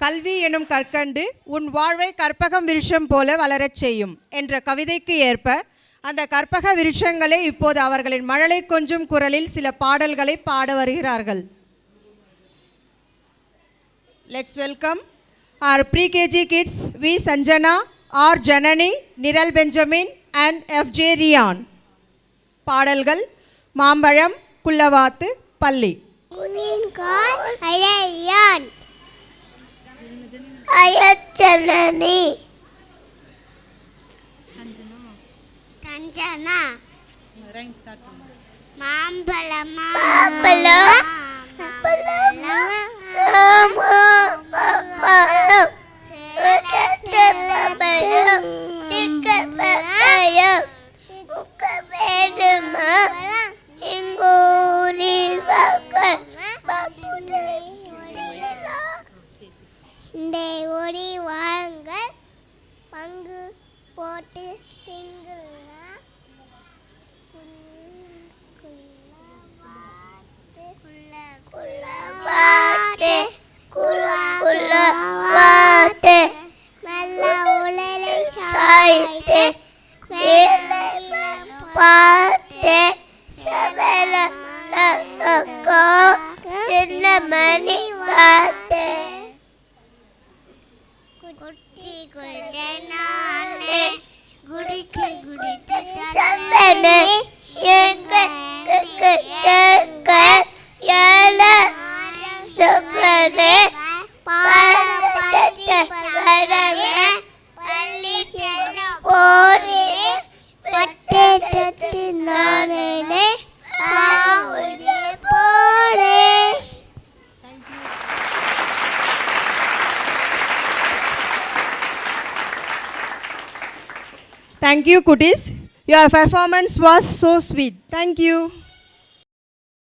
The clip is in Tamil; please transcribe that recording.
கல்வி எனும் கற்கண்டு உன் வாழ்வை கற்பகம் விருட்சம் போல வளரச் செய்யும் என்ற கவிதைக்கு ஏற்ப அந்த கற்பக விருட்சங்களே இப்போது அவர்களின் மழலை கொஞ்சும் குரலில் சில பாடல்களை பாட வருகிறார்கள். Let's welcome our pre-KG kids V. Sanjana, R. Janani, Niral Benjamin and F.J. Rian. பாடல்கள் மாம்பழம், குள்ளவாத்து, பள்ளி. Janani, Sanjana, மாம்பழம், ஓடி வாருங்கள் பங்கு போட்டு திங்கலாம் நல்ல உடலை சாய்த்து பார்த்து சின்ன மணி பார்த்து குட்டி கொண்ட நானே குடித்து குடித்து சந்தனே எங்க ஏல சுப்பனே பாடப்பட்ட பரமே பள்ளி செல்ல போரே பட்டத்து நானே பாவுடே போரே. Thank you, Kutis. Your performance was so sweet. Thank you.